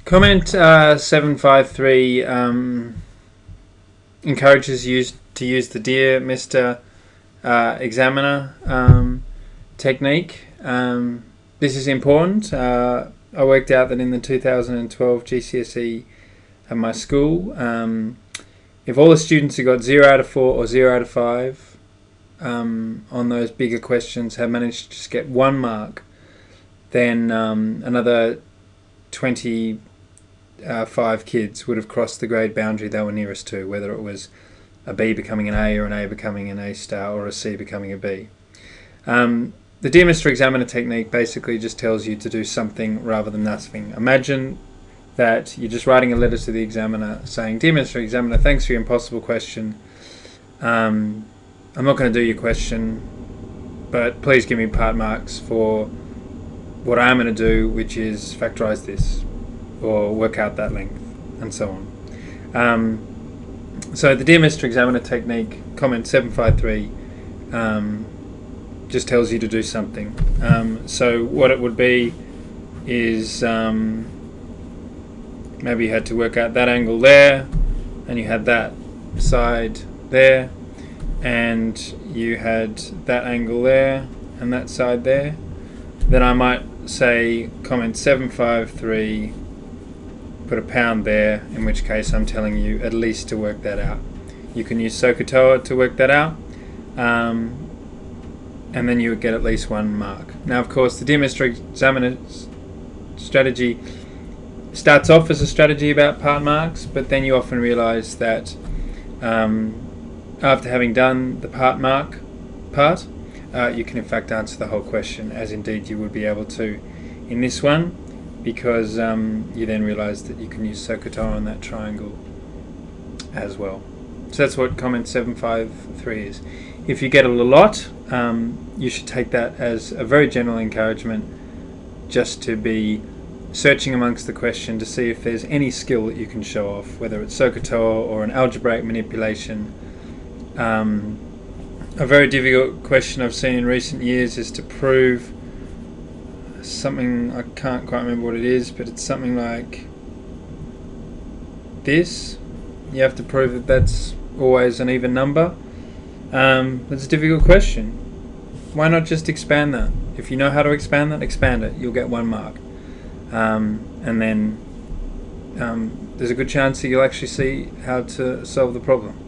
Comment 753 encourages you to use the Dear Mr. Examiner technique. This is important. I worked out that in the 2012 GCSE at my school, if all the students who got 0 out of 4 or 0 out of 5 on those bigger questions had managed to just get 1 mark, then another 25 kids would have crossed the grade boundary they were nearest to, whether it was a B becoming an A or an A becoming an A star or a C becoming a B. The Dear Mr. Examiner technique basically just tells you to do something rather than nothing. Imagine that you're just writing a letter to the examiner saying, Dear Mr. Examiner, thanks for your impossible question. I'm not going to do your question, but please give me part marks for what I am going to do, which is factorize this or work out that length, and so on. So the Dear Mr. Examiner technique, comment 753, just tells you to do something. So what it would be is maybe you had to work out that angle there, and you had that side there, and you had that angle there, and that side there. Then I might say comment 753, put a pound there, in which case I'm telling you at least to work that out. You can use SOHCAHTOA to work that out, and then you would get at least 1 mark. Now, of course, the Dear Mr. Examiner strategy starts off as a strategy about part marks, but then you often realise that after having done the part mark part, you can in fact answer the whole question, as indeed you would be able to in this one, because you then realise that you can use SOHCAHTOA on that triangle as well. So that's what comment 753 is. If you get a lot, you should take that as a very general encouragement just to be searching amongst the question to see if there's any skill that you can show off, whether it's SOHCAHTOA or an algebraic manipulation. A very difficult question I've seen in recent years is to prove something, I can't quite remember what it is, but it's something like this. You have to prove that that's always an even number. That's a difficult question. Why not just expand that? If you know how to expand that, expand it. You'll get 1 mark. And then there's a good chance that you'll actually see how to solve the problem.